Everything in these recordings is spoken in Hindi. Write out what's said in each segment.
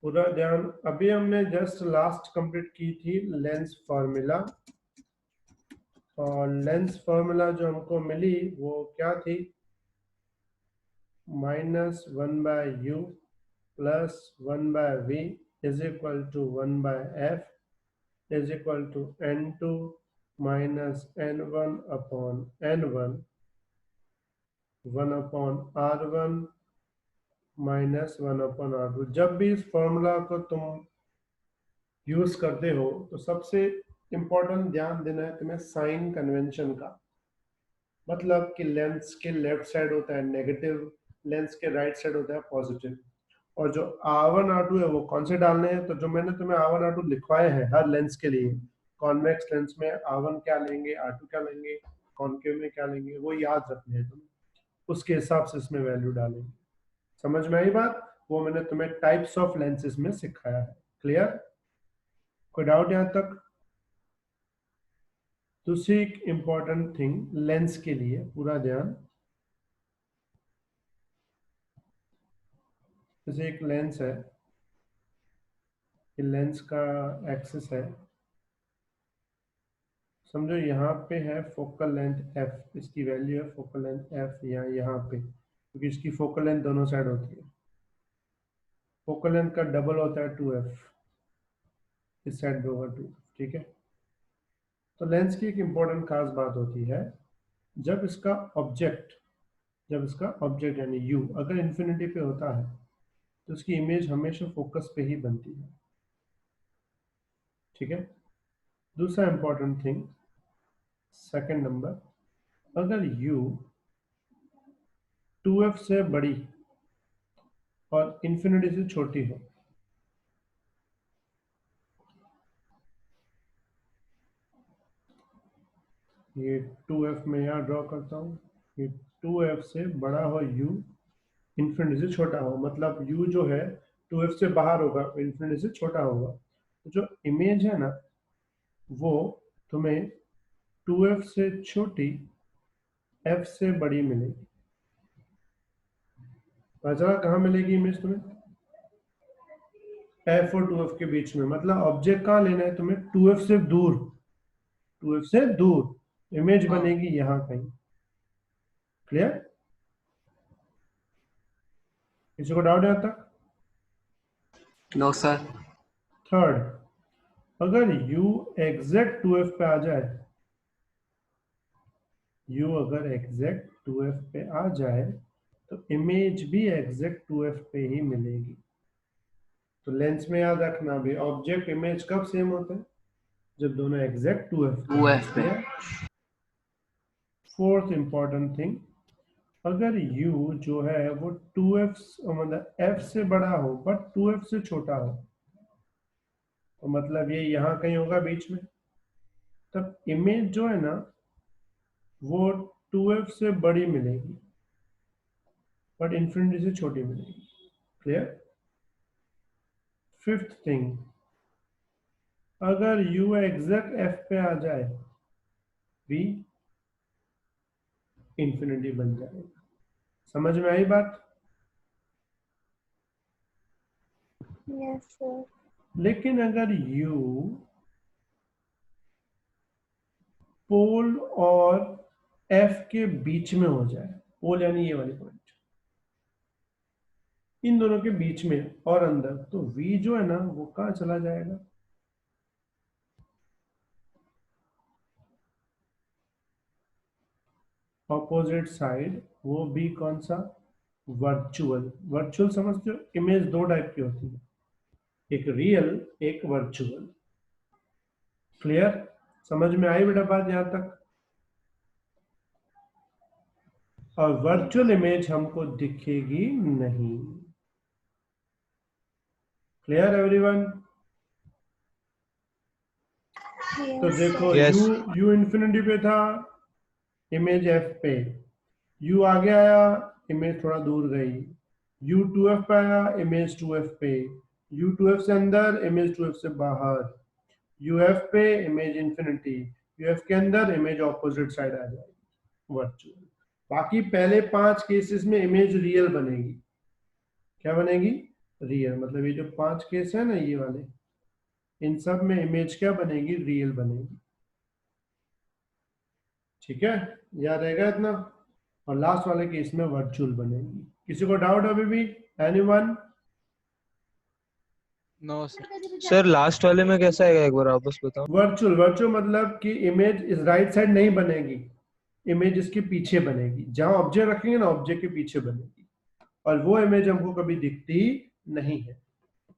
पूरा ध्यान। अभी हमने जस्ट लास्ट कंप्लीट की थी लेंस फॉर्मूला, और लेंस फॉर्मूला जो हमको मिली वो क्या थी, -1/u plus 1/v is equal to 1/f is equal to n2 minus n1 upon n1 1/r1 minus 1/r2। जब भी इस फॉर्मूला को तुम यूज करते हो तो सबसे इंपॉर्टेंट ध्यान देना है तुम्हें साइन कन्वेंशन का। मतलब कि लेंस के लेफ्ट साइड होता है नेगेटिव, लेंस के राइट साइड होता है पॉजिटिव। और जो R1 R2 है वो कौन से डालने हैं, तो जो मैंने तुम्हें R1 R2 लिखवाए हैं हर लेंस के लिए, कॉन्वेक्स लेंस में R1 क्या लेंगे, R2 क्या लेंगे, कॉनकेव में क्या लेंगे, वो याद रखने हैं तुम्हें, उसके हिसाब से इसमें वैल्यू डालेंगे। समझ में आई बात? वो मैंने तुम्हें टाइप्स ऑफ लेंसेज में सिखाया है। क्लियर? कोई डाउट यहाँ तक? दूसरी एक इंपॉर्टेंट थिंग लेंस के लिए, पूरा ध्यान, जैसे एक लेंस है, ये लेंस का एक्सिस है, समझो यहाँ पे है फोकल लेंथ f, इसकी वैल्यू है फोकल लेंथ f या यहाँ पे, क्योंकि इसकी फोकल लेंथ दोनों साइड होती है। फोकल लेंथ का डबल होता है 2f, इस साइड पे होगा 2, ठीक है। तो लेंस की एक इंपॉर्टेंट खास बात होती है, जब इसका ऑब्जेक्ट यानी u अगर इन्फिनिटी पे होता है तो उसकी इमेज हमेशा फोकस पे ही बनती है, ठीक है। दूसरा इंपॉर्टेंट थिंग, सेकंड नंबर, अगर u 2f से बड़ी और इन्फिनिटी से छोटी हो, ये 2f में यहाँ ड्रॉ करता हूँ, ये 2f से बड़ा हो u, इन्फिनिटी से छोटा हो, मतलब u जो है 2f से बाहर होगा, इन्फिनिटी से छोटा होगा, तो जो इमेज है ना वो तुम्हें 2f से छोटी f से बड़ी मिलेगी। पता कहाँ मिलेगी इमेज तुम्हें? f और 2f के बीच में, मतलब ऑब्जेक्ट कहाँ लेना है तुम्हें? 2f से दूर, 2f से दूर इमेज बनेगी यहाँ कहीं। क्लियर? किसी को डाउट यहाँ तक? No sir. थर्ड, अगर u एग्जैक्ट 2f पे आ जाए, u अगर एग्जैक्ट 2f पे आ जाए तो इमेज भी एग्जैक्ट 2f पे ही मिलेगी। तो लेंस में याद रखना भी, ऑब्जेक्ट इमेज कब सेम होता है? जब दोनों एग्जैक्ट 2f पे 2f पे। फोर्थ इंपॉर्टेंट थिंग, अगर u जो है वो 2f मतलब f से बड़ा हो बट 2f से छोटा हो, तो मतलब ये यहाँ कहीं होगा बीच में, तब इमेज जो है ना वो 2f से बड़ी मिलेगी बट इन्फिनिटी से छोटी मिलेगी। क्लियर? फिफ्थ थिंग, अगर u एग्जैक्ट f पे आ जाए, v इन्फिनिटी बन जाएगा। समझ में आई बात? Yes sir. लेकिन अगर u पोल और f के बीच में हो जाए, पोल यानी ये वाली पॉइंट, इन दोनों के बीच में और अंदर, तो v जो है ना वो कहाँ चला जाएगा? Opposite side. वो भी कौन सा? वर्चुअल। वर्चुअल समझते हो? इमेज दो टाइप की होती है, एक रियल, एक वर्चुअल। क्लियर? समझ में आई बेटा बात यहाँ तक? और वर्चुअल इमेज हमको दिखेगी नहीं। Clear everyone? तो देखो Yes. u इन्फिनिटी पे था, इमेज f पे, u आगे आया, इमेज थोड़ा दूर गई, u 2f पे आया, इमेज 2f पे, u 2f से अंदर, इमेज 2f से बाहर, uf पे इमेज इन्फिनिटी, uf के अंदर इमेज ऑपोजिट साइड आ जाएगी, वर्चुअल। बाकी पहले 5 केसेस में इमेज रियल बनेगी। क्या बनेगी? रियल, मतलब ये जो 5 केस है ना ये वाले, इन सब में इमेज क्या बनेगी, रियल बनेगी। ठीक है, याद रहेगा इतना। और लास्ट वाले केस में वर्चुअल बनेगी। किसी को डाउट अभी भी, anyone? No sir. Sir last वाले में कैसा आएगा एक बार वापस बताओ। वर्चुअल, वर्चुअल मतलब कि इमेज इस राइट साइड नहीं बनेगी, इमेज इसके पीछे बनेगी। जहां ऑब्जेक्ट रखेंगे ना, ऑब्जेक्ट के पीछे बनेगी, और वो इमेज हमको कभी दिखती नहीं है।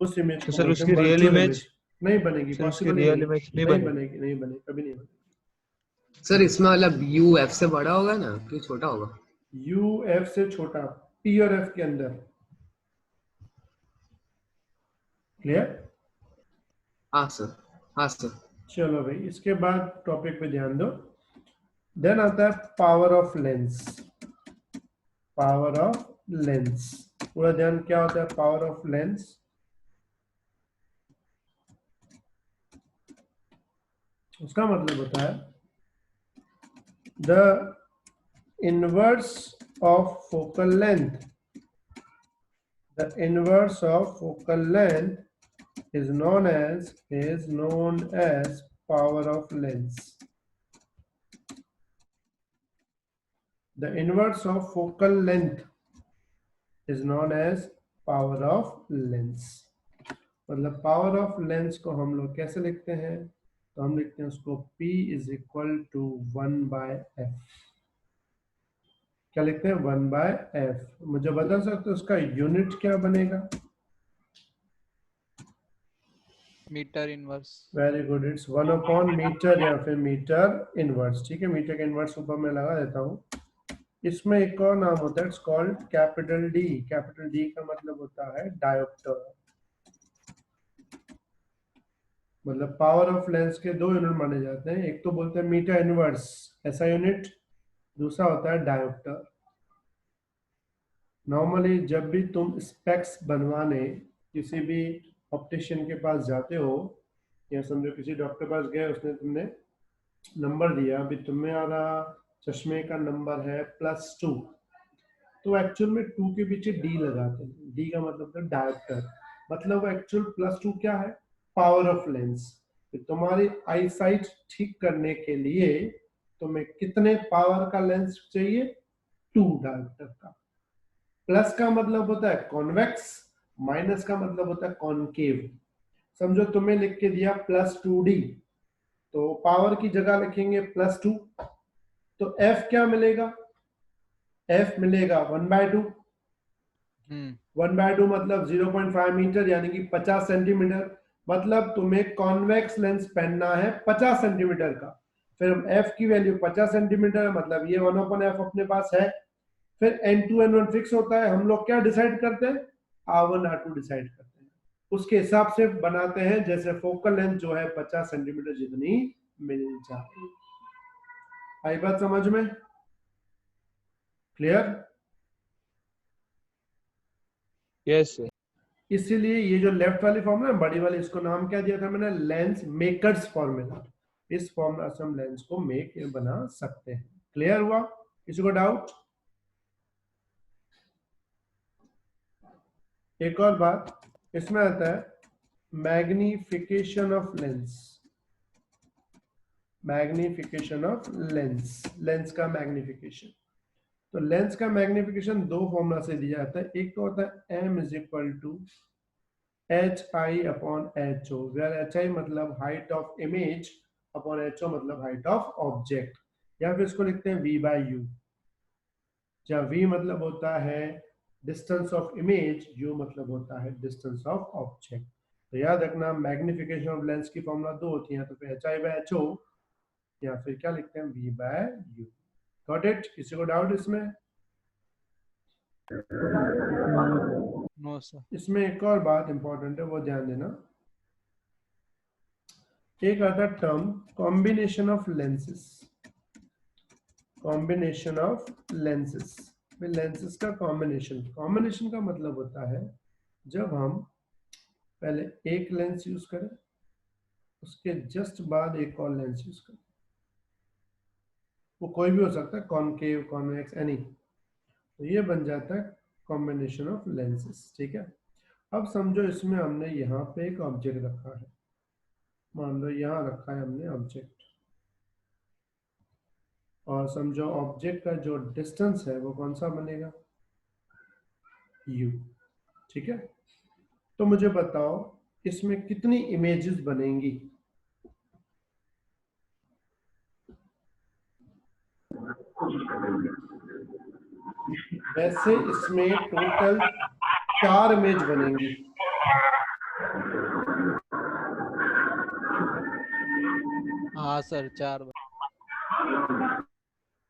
उस इमेज तो को सर बोलते हैं उसकी रियल वर्चुअल इमेज, इमेज। नहीं बनेगी, सर उसकी पॉसिबल ही रियल नहीं, इमेज नहीं नहीं बनेगी। बनेगी, नहीं बनेगी, कभी नहीं बनेगी। सर इसमें मतलब यू एफ से बड़ा होगा ना कि छोटा होगा? यू एफ से छोटा, पी और एफ के अंदर। क्लियर? हाँ सर, हाँ सर। चलो भाई, इसके बाद टॉपिक पे ध्यान दो। देन आता है power of lens. Power of lens, पूरा ध्यान, क्या होता है पावर ऑफ लेंस? उसका मतलब होता है the inverse of focal length. The inverse of focal length is known as power of lens. The inverse of focal length is known as power of lens. मतलब पावर ऑफ लेंस को हम लोग कैसे लिखते हैं, तो हम लिखते हैं उसको P is equal to 1/f। क्या लिखते हैं, 1/f। मुझे बता सकते हो उसका यूनिट क्या बनेगा? Metre inverse. Very good, it's 1/मीटर या फिर मीटर इनवर्स। ठीक है, मीटर का इनवर्स ऊपर मैं लगा देता हूँ। इसमें एक और नाम होता है, it's called capital D. Capital D का मतलब होता है डायोप्टर। मतलब पावर ऑफ लेंस के दो यूनिट माने जाते हैं, एक तो बोलते हैं मीटर इनवर्स, ऐसा यूनिट, दूसरा होता है डायोप्टर। नॉर्मली जब भी तुम स्पेक्स बनवाने किसी भी ऑप्टिशियन के पास जाते हो, या समझो किसी डॉक्टर के पास गए, उसने तुमने नंबर दिया, अभी तुम्हारा चश्मे का नंबर है +2, तो एक्चुअल में 2 के पीछे डी लगाते हैं। डी का मतलब है डायोप्टर, मतलब एक्चुअल +2 क्या है, पावर ऑफ लेंस। तो तुम्हारी आई साइट ठीक करने के लिए तुम्हें कितने पावर का लेंस चाहिए, 2 डायोप्टर का। प्लस का मतलब होता है कॉन्वेक्स, माइनस का मतलब होता है कॉनकेव। समझो तुम्हें लिख के दिया +2D, तो पावर की जगह लिखेंगे +2, तो F क्या मिलेगा, F मिलेगा 1/2। 1/2 मतलब 0.5 मीटर, यानी कि 50 सेंटीमीटर। मतलब तुम्हें कॉन्वेक्स लेंस पहनना है 50 सेंटीमीटर का। फिर F की वैल्यू 50 सेंटीमीटर, मतलब ये 1/f अपने पास है। फिर N2 N1 फिक्स होता है, हम लोग क्या डिसाइड करते हैं, R1 R2 डिसाइड करते हैं, उसके हिसाब से बनाते हैं, जैसे फोकल लेंथ जो है 50 सेंटीमीटर जितनी मिलनी चाहिए। आई बात समझ में? क्लियर? Yes sir. इसीलिए ये जो लेफ्ट वाली फॉर्मूला है बड़ी वाली, इसको नाम क्या दिया था मैंने, लेंस मेकर्स फॉर्मूला। इस फॉर्मूला से हम लेंस को मेक बना सकते हैं। क्लियर हुआ? किसी को डाउट? एक और बात इसमें आता है magnification of lens. Magnification of lens, lens का मैग्निफिकेशन। तो लेंस का मैग्निफिकेशन दो फॉर्मूला से दिया जाता है। एक तो होता है m is equal to HI/HO, where HI मतलब height of image upon HO मतलब हाइट ऑफ ऑब्जेक्ट, या फिर इसको लिखते हैं V/U, जहाँ V मतलब होता है डिस्टेंस ऑफ इमेज, U मतलब होता है डिस्टेंस ऑफ ऑब्जेक्ट। तो याद रखना मैग्निफिकेशन ऑफ लेंस की फॉर्मूला दो होती है, तो फिर HI/HO या फिर क्या लिखते हैं V/U। Got it? किसी को डाउट इसमें? No sir. इसमें एक और बात इंपॉर्टेंट है, वो ध्यान देना। एक आता है term combination of lenses. Combination of lenses, lenses का कॉम्बिनेशन। कॉम्बिनेशन का मतलब होता है जब हम पहले एक लेंस यूज करें, उसके जस्ट बाद एक और लेंस यूज करें, वो कोई भी हो सकता है, कॉनकेव, कॉन्वेक्स, एनी, तो ये बन जाता है कॉम्बिनेशन ऑफ लेंसेस। ठीक है, अब समझो इसमें हमने यहाँ पे एक ऑब्जेक्ट रखा है, मान लो यहाँ रखा है हमने ऑब्जेक्ट, और समझो ऑब्जेक्ट का जो डिस्टेंस है वो कौन सा बनेगा, u। ठीक है, तो मुझे बताओ इसमें कितनी इमेजेस बनेंगी। वैसे इसमें टोटल 4 इमेज बनेंगी। हाँ सर, 4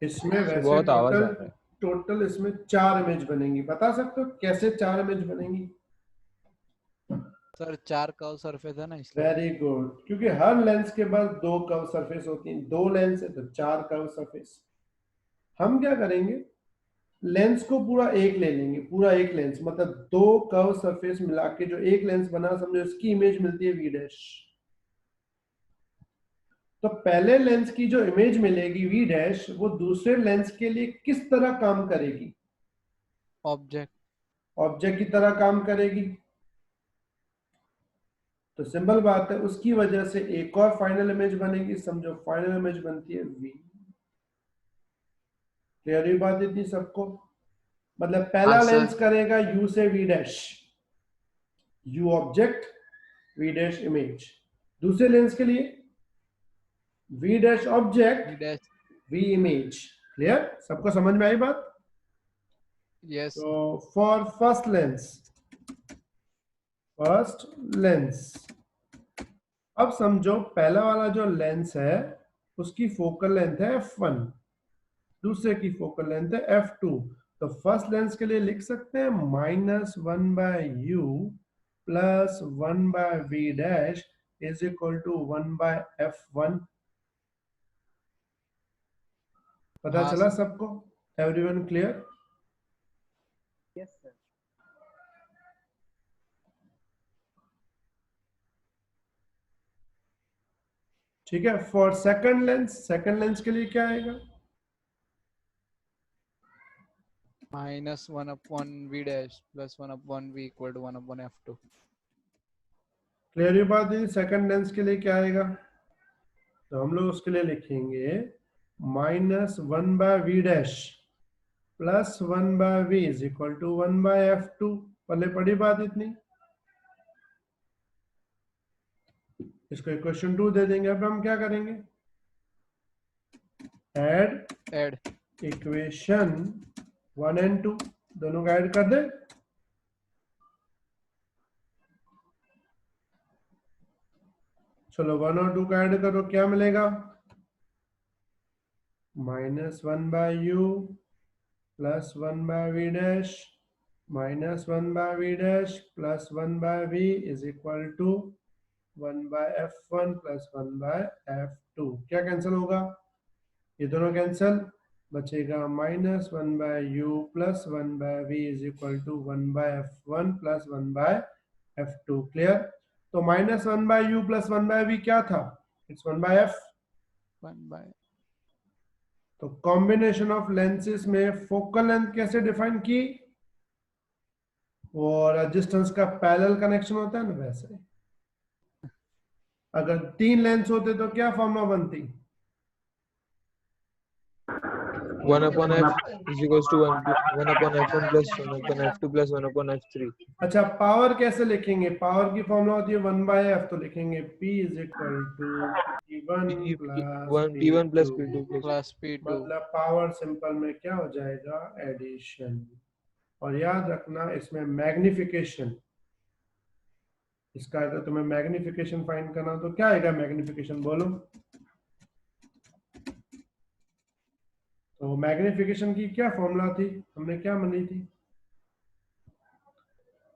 इसमें वैसे बहुत आवाज टोटल आ रहा है। टोटल इसमें 4 इमेज बनेंगी। बता सकते हो कैसे 4 इमेज बनेंगी? सर, 4 कर्व सरफेस है ना, इसलिए। वेरी गुड, क्योंकि हर लेंस के पास 2 कर्व सरफेस होती हैं, 2 लेंस है तो 4 कर्व सरफेस। हम क्या करेंगे, लेंस को पूरा एक ले लेंगे, पूरा एक लेंस मतलब 2 कर्व सरफेस मिला के जो एक लेंस बना, समझो इसकी इमेज मिलती है v डैश। तो पहले लेंस की जो इमेज मिलेगी v डैश, वो दूसरे लेंस के लिए किस तरह काम करेगी? ऑब्जेक्ट। ऑब्जेक्ट की तरह काम करेगी। तो सिंपल बात है, उसकी वजह से एक और फाइनल इमेज बनेगी। समझो फाइनल इमेज बनती है v। क्लियर हुई बात इतनी सबको? मतलब पहला हाँ, सर। लेंस करेगा u से v dash, u object, v dash image. दूसरे लेंस के लिए v dash object, dash. v image. Clear? सबको समझ में आई बात? यस। तो फॉर फर्स्ट लेंस, अब समझो पहला वाला जो लेंस है उसकी फोकल लेंथ है f1, दूसरे की फोकल लेंथ है f2। तो फर्स्ट लेंस के लिए लिख सकते हैं -1/u plus 1/v dash is equal to 1/f1। पता हाँ, चला सर। सबको? Everyone clear? Yes sir. ठीक है। फॉर सेकंड लेंस के लिए क्या आएगा? -1/v dash plus 1/v equal to 1/f2। Clear ये बात है? सेकंड लेंस के लिए क्या आएगा? तो हम लोग उसके लिए लिखेंगे -1/v dash plus 1/v is equal to 1/f2। पहले पढ़ी बात इतनी, इसको इक्वेशन 2 दे देंगे। अब हम क्या करेंगे, ऐड इक्वेशन 1 एंड 2 दोनों का ऐड कर दे। चलो 1 और 2 का ऐड करो, क्या मिलेगा? -1/u plus 1/v dash minus 1/v dash plus 1/v is equal to 1/f1 plus 1/f2। क्या कैंसिल होगा? ये दोनों कैंसिल, बचेगा -1/u plus 1/v is equal to 1/f1 plus 1/f2। Clear? तो -1/u प्लस 1/v क्या था? It's 1/f। 1/। तो कॉम्बिनेशन ऑफ लेंसेज में फोकल लेंथ कैसे डिफाइन की? और रेजिस्टेंस का पैरेलल कनेक्शन होता है ना, वैसे। अगर 3 लेंस होते तो क्या फॉर्मूला बनती? 1/f is equals to 1/f1 plus 1/f2 plus 1/f3। अच्छा, पावर कैसे लिखेंगे? पावर की फॉर्मूला होती है 1/f, तो लिखेंगे p is equal to P1 plus P2 P2 plus plus p2। मतलब पावर सिंपल में क्या हो जाएगा? एडिशन। और याद रखना इसमें मैग्निफिकेशन, इसका अगर तुम्हें मैग्निफिकेशन फाइंड करना तो क्या आएगा मैग्निफिकेशन, बोलो। तो मैग्निफिकेशन की क्या फॉर्मूला थी, हमने क्या मानी थी?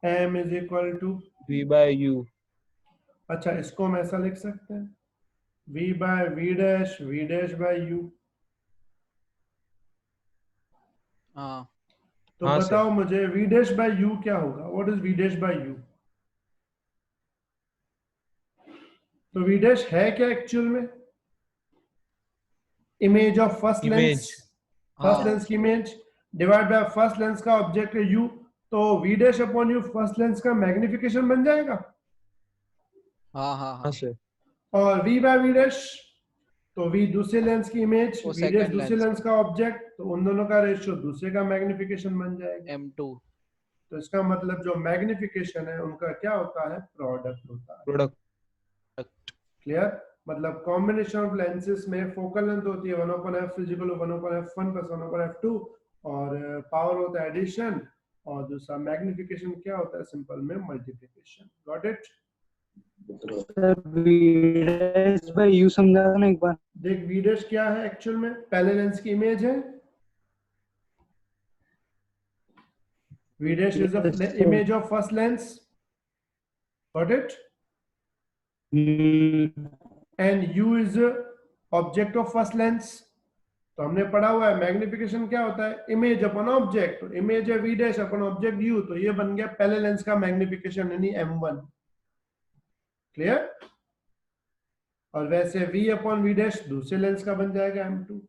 m is equal to v/u। अच्छा, इसको हम ऐसा लिख सकते हैं v/v dash v dash by u। हाँ। तो हाँ बताओ मुझे v डैश बाय u क्या होगा? What is v dash by u? तो v डैश है क्या एक्चुअल में? Image of first lens, image. First हाँ। लेंस की image divide by first lens का ऑब्जेक्ट है u। तो v dash upon you first lens का मैग्निफिकेशन बन जाएगा, हाँ हाँ हाँ हाँ सर, और v बाय v डैश, तो v दूसरे लेंस की इमेज, वो v डैश second दूसरे lens लेंस का ऑब्जेक्ट, तो उन दोनों का रेशियो दूसरे का मैग्निफिकेशन बन जाएगा। M2 तो इसका मतलब जो मैग्निफिकेशन है उनका क्या होता है, प्रोडक्ट होता है। प्रोडक्ट। क्लियर? मतलब कॉम्बिनेशन ऑफ लेंसेज में फोकल लेंथ होती है 1/f is equal to 1/f1 plus 1/f2, और पावर होता है एडिशन, और दूसरा मैग्निफिकेशन क्या होता है, सिंपल में multiplication. Got it? Sir v dash by u समझा ना एक बार। देख v डैश क्या है एक्चुअल में, पहले लेंस की इमेज है, v dash is Yes, the sir. Image of first lens, got it, and u is object of first lens. तो हमने पढ़ा हुआ है मैग्निफिकेशन क्या होता है, इमेज अपॉन ऑब्जेक्ट, तो इमेज है v dash upon object u, तो ये बन गया पहले लेंस का मैग्निफिकेशन यानी m1। क्लियर? और वैसे v अपॉन v डैश दूसरे लेंस का बन जाएगा m2।